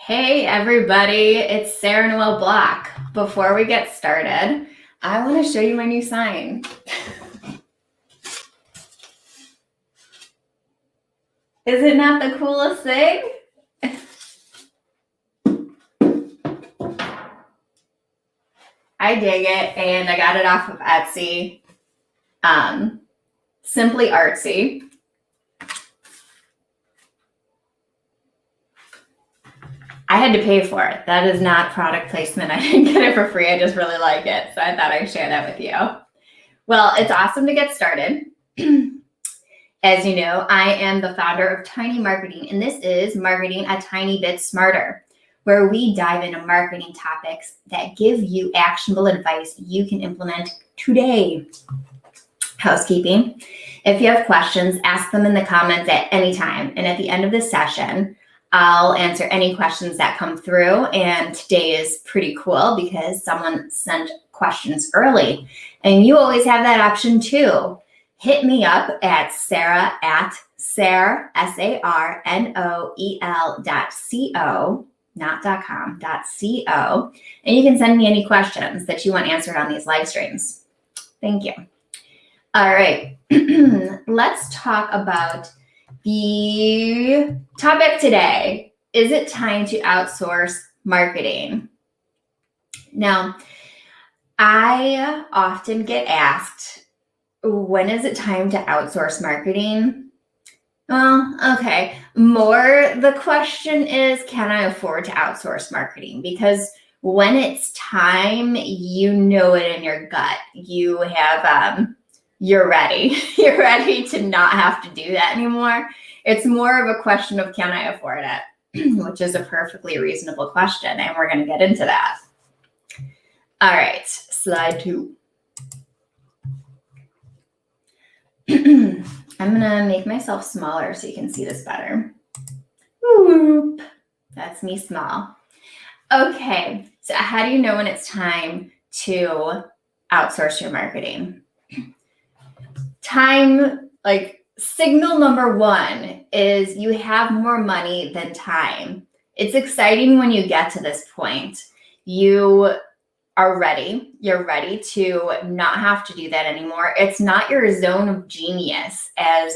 Hey everybody, it's Sarah Noel Block. Before we get started, I want to show you my new sign. Is it not the coolest thing? I dig it, and I got it off of Etsy. Simply Artsy. I had to pay for it. That is not product placement. I didn't get it for free. I just really like it. So I thought I'd share that with you. Well, it's awesome to get started. As you know, I am the founder of Tiny Marketing, and this is Marketing a Tiny Bit Smarter, where we dive into marketing topics that give you actionable advice you can implement today. Housekeeping. If you have questions, ask them in the comments at any time. And at the end of the session, I'll answer any questions that come through. And today is pretty cool because someone sent questions early. And you always have that option too. Hit me up at Sarah at SarNoel.co, not .com, .co. And you can send me any questions that you want answered on these live streams. Thank you. All right, let's talk about the topic today. Is it time to outsource marketing? Now, I often get asked, when is it time to outsource marketing? Well, okay. More the question is, can I afford to outsource marketing? Because when it's time, you know it in your gut. You have, you're ready. You're ready to not have to do that anymore. It's more of a question of, can I afford it? Which is a perfectly reasonable question. And we're going to get into that. All right, slide 2. I'm going to make myself smaller so you can see this better. Whoop. That's me small. Okay, so how do you know when it's time to outsource your marketing? Time, like signal number 1 is you have more money than time. It's exciting when you get to this point. You are ready. You're ready to not have to do that anymore. It's not your zone of genius, as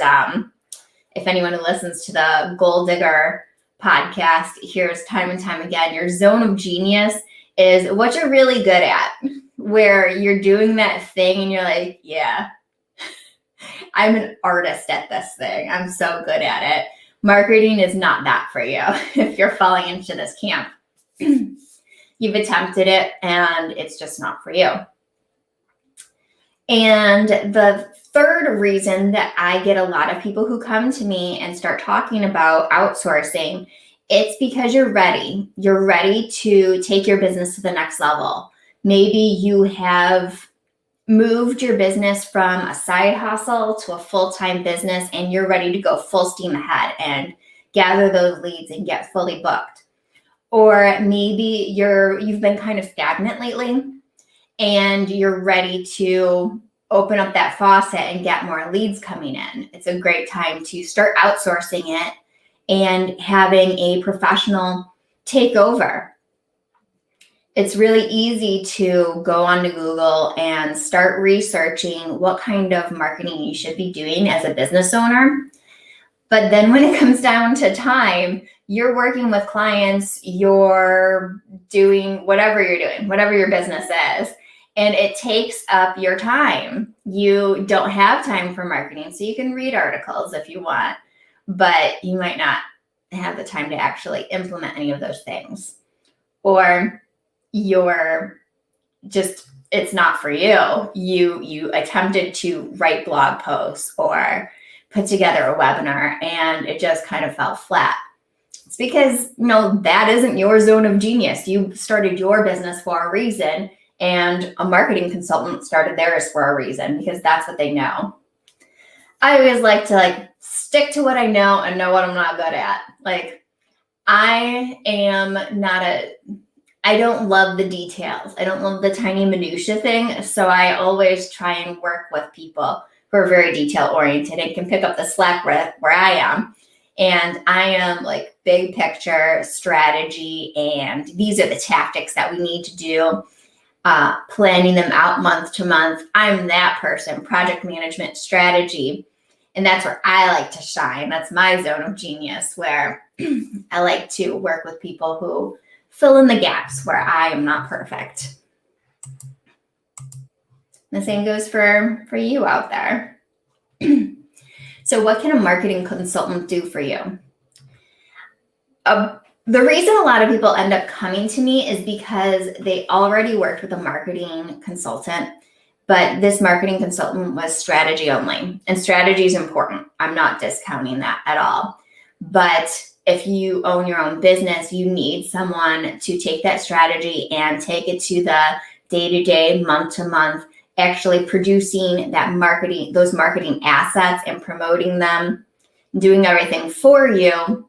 if anyone who listens to the Gold Digger podcast hears time and time again. Your zone of genius is what you're really good at, where you're doing that thing and you're like, yeah, I'm an artist at this thing. I'm so good at it. Marketing is not that for you if you're falling into this camp. You've attempted it and it's just not for you. And the third reason that I get a lot of people who come to me and start talking about outsourcing, it's because you're ready. You're ready to take your business to the next level. Maybe you have moved your business from a side hustle to a full-time business and you're ready to go full steam ahead and gather those leads and get fully booked. Or maybe you've been kind of stagnant lately and you're ready to open up that faucet and get more leads coming in. It's a great time to start outsourcing it and having a professional take over. It's really easy to go onto Google and start researching what kind of marketing you should be doing as a business owner. But then when it comes down to time, you're working with clients, you're doing whatever you're doing, whatever your business is, and it takes up your time. You don't have time for marketing, so you can read articles if you want, but you might not have the time to actually implement any of those things. Or it's not for you. You attempted to write blog posts or put together a webinar and it just kind of fell flat. It's because, that isn't your zone of genius. You started your business for a reason, and a marketing consultant started theirs for a reason because that's what they know. I always like to stick to what I know and know what I'm not good at. I don't love the details. I don't love the tiny minutia thing. So I always try and work with people who are very detail oriented and can pick up the slack where I am And I am like big picture strategy, and these are the tactics that we need to do, planning them out month to month. I'm that person, project management strategy. And that's where I like to shine. That's my zone of genius, where I like to work with people who fill in the gaps where I am not perfect. The same goes for you out there. So what can a marketing consultant do for you? The reason a lot of people end up coming to me is because they already worked with a marketing consultant, but this marketing consultant was strategy only. And strategy is important. I'm not discounting that at all. But if you own your own business, you need someone to take that strategy and take it to the day-to-day, month-to-month, actually producing that marketing, those marketing assets and promoting them, doing everything for you,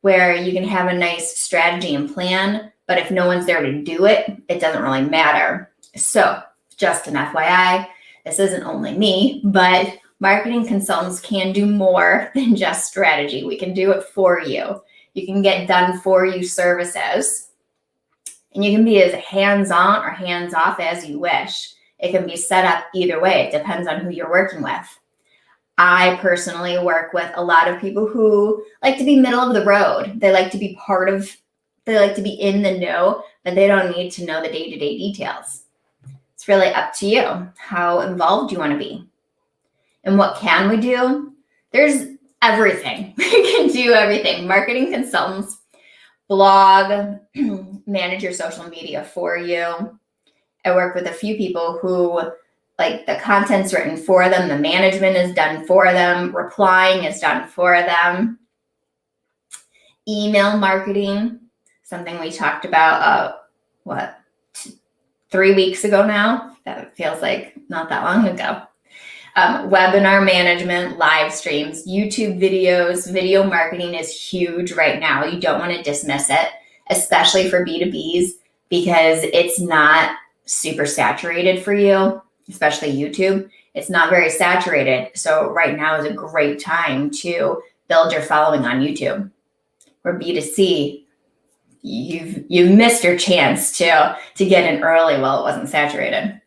where you can have a nice strategy and plan, but if no one's there to do it, it doesn't really matter. So just an FYI, this isn't only me, but marketing consultants can do more than just strategy. We can do it for you. You can get done for you services, and you can be as hands-on or hands-off as you wish. It can be set up either way. It depends on who you're working with. I personally work with a lot of people who like to be middle of the road. They like to be they like to be in the know, but they don't need to know the day-to-day details. It's really up to you how involved you want to be. And what can we do? There's everything. We can do everything. Marketing consultants, blog, manage your social media for you. I work with a few people who, like, the content's written for them, the management is done for them, replying is done for them. Email marketing, something we talked about, 3 weeks ago now? That feels like not that long ago. Webinar management, live streams, YouTube videos. Video marketing is huge right now. You don't want to dismiss it, especially for B2Bs, because it's not super saturated for you, especially YouTube. It's not very saturated. So right now is a great time to build your following on YouTube. Or B2C, you've missed your chance to get in early while it wasn't saturated.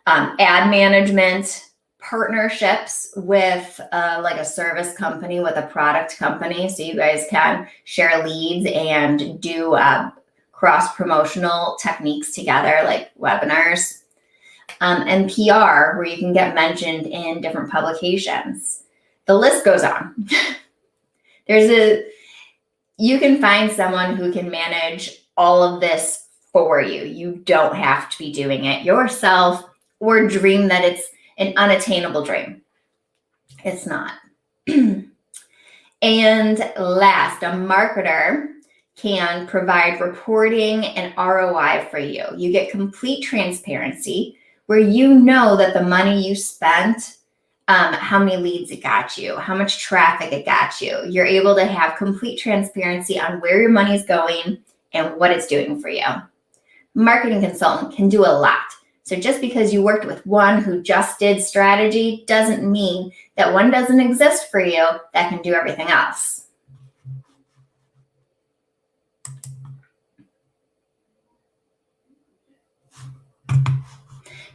Ad management, partnerships with like a service company, with a product company, so you guys can share leads and do cross-promotional techniques together, like webinars. And PR, where you can get mentioned in different publications. The list goes on. You can find someone who can manage all of this for you. You don't have to be doing it yourself or dream that it's an unattainable dream. It's not. And last, a marketer can provide reporting and ROI for you. You get complete transparency, where you know that the money you spent, how many leads it got you, how much traffic it got you. You're able to have complete transparency on where your money is going and what it's doing for you. Marketing consultant can do a lot. So just because you worked with one who just did strategy doesn't mean that one doesn't exist for you that can do everything else.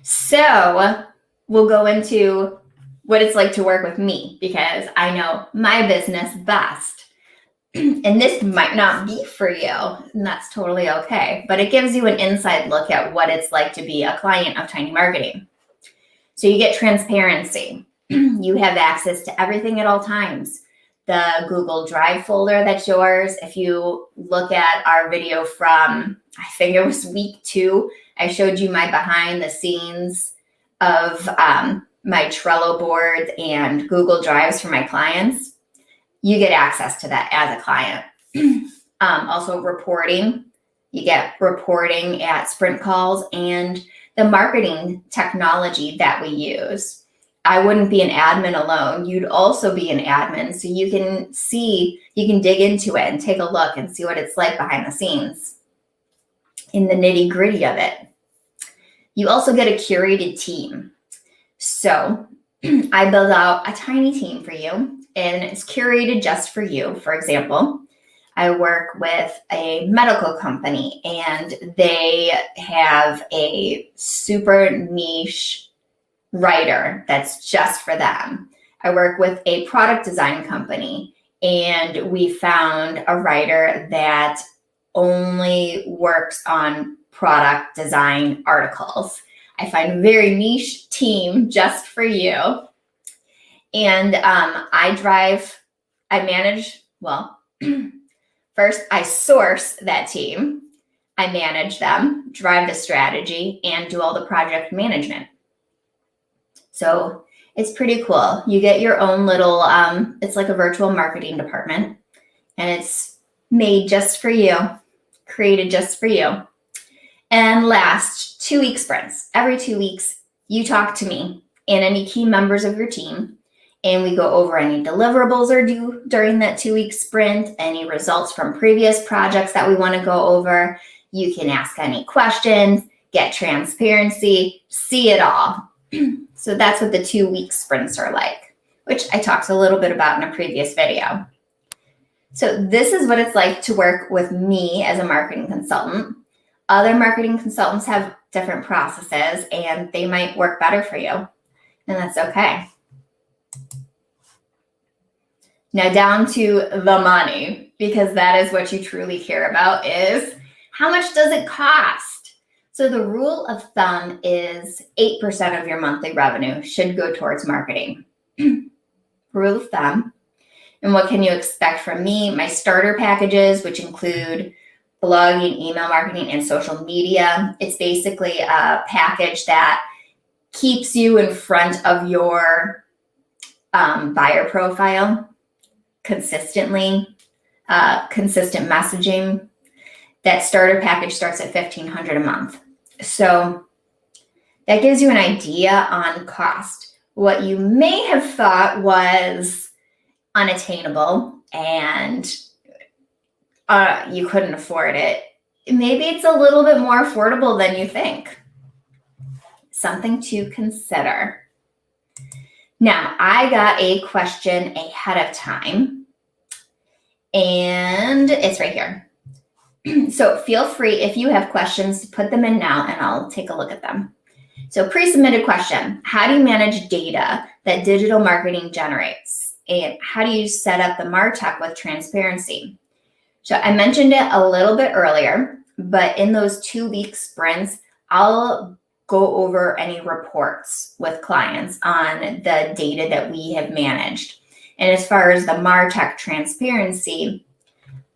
So we'll go into what it's like to work with me, because I know my business best. And this might not be for you, and that's totally okay. But it gives you an inside look at what it's like to be a client of Tiny Marketing. So you get transparency. You have access to everything at all times. The Google Drive folder that's yours. If you look at our video from, I think it was week 2, I showed you my behind the scenes of my Trello boards and Google Drives for my clients. You get access to that as a client. Also reporting. You get reporting at sprint calls and the marketing technology that we use. I wouldn't be an admin alone. You'd also be an admin. So you can see, you can dig into it and take a look and see what it's like behind the scenes in the nitty gritty of it. You also get a curated team. So I build out a tiny team for you. and it's curated just for you. For example, I work with a medical company and they have a super niche writer that's just for them. I work with a product design company and we found a writer that only works on product design articles. I find a very niche team just for you. And first I source that team, I manage them, drive the strategy, and do all the project management. So it's pretty cool. You get your own little, it's like a virtual marketing department, and it's made just for you, created just for you. And last, 2-week sprints. Every 2 weeks, you talk to me and any key members of your team, and we go over any deliverables are due during that 2-week sprint, any results from previous projects that we want to go over. You can ask any questions, get transparency, see it all. So that's what the 2-week sprints are like, which I talked a little bit about in a previous video. So this is what it's like to work with me as a marketing consultant. Other marketing consultants have different processes and they might work better for you, and that's okay. Now down to the money, because that is what you truly care about, is how much does it cost? So the rule of thumb is 8% of your monthly revenue should go towards marketing. Rule of thumb. And what can you expect from me? My starter packages, which include blogging, email marketing, and social media. It's basically a package that keeps you in front of your buyer profile consistently, consistent messaging. That starter package starts at $1,500 a month. So that gives you an idea on cost. What you may have thought was unattainable and you couldn't afford it, maybe it's a little bit more affordable than you think. Something to consider. Now, I got a question ahead of time, and it's right here. So feel free, if you have questions, to put them in now and I'll take a look at them. So pre-submitted question: how do you manage data that digital marketing generates? And how do you set up the MarTech with transparency? So I mentioned it a little bit earlier, but in those 2-week sprints, I'll go over any reports with clients on the data that we have managed. And as far as the MarTech transparency,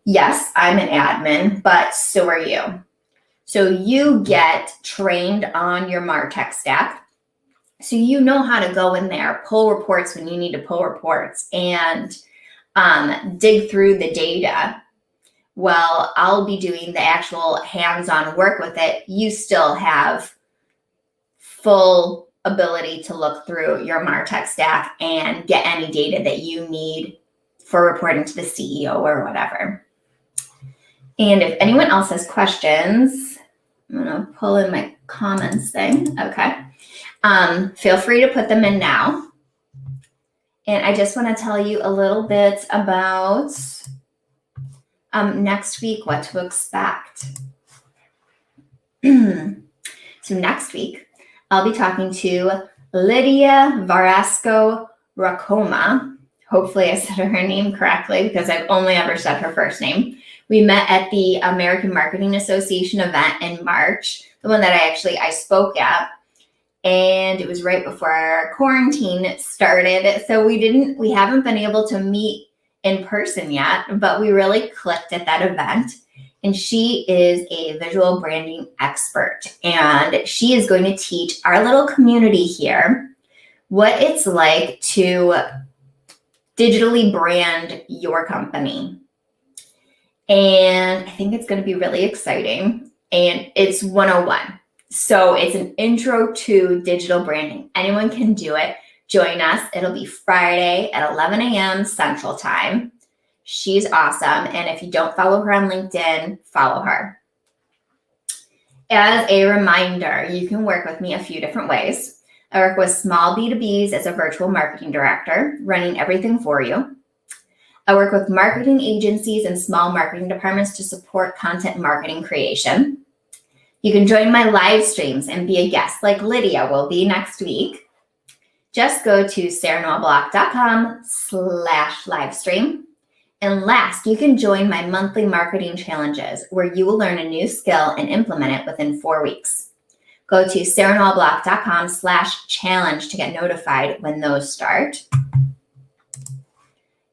yes, I'm an admin, but so are you. So you get trained on your MarTech stack. So you know how to go in there, pull reports when you need to pull reports, and dig through the data. Well, I'll be doing the actual hands-on work with it. You still have full ability to look through your MarTech stack and get any data that you need for reporting to the CEO or whatever. And if anyone else has questions, I'm going to pull in my comments thing. Okay. Feel free to put them in now. And I just want to tell you a little bit about next week, what to expect. So next week, I'll be talking to Lydia Varasco-Racoma. Hopefully I said her name correctly because I've only ever said her first name. We met at the American Marketing Association event in March, the one that I spoke at, and it was right before our quarantine started. So we haven't been able to meet in person yet, but we really clicked at that event. And she is a visual branding expert, and she is going to teach our little community here what it's like to digitally brand your company. And I think it's going to be really exciting. And it's 101. So it's an intro to digital branding. Anyone can do it. Join us. It'll be Friday at 11 a.m. Central Time. She's awesome. And if you don't follow her on LinkedIn, follow her. As a reminder, you can work with me a few different ways. I work with small B2Bs as a virtual marketing director, running everything for you. I work with marketing agencies and small marketing departments to support content marketing creation. You can join my live streams and be a guest like Lydia will be next week. Just go to sarahnoelblock.com/livestream. And last, you can join my monthly marketing challenges where you will learn a new skill and implement it within 4 weeks. Go to sarahnoelblock.com/challenge to get notified when those start.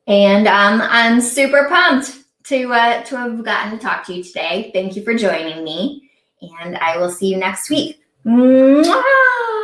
And I'm super pumped to have gotten to talk to you today. Thank you for joining me, and I will see you next week. Mwah!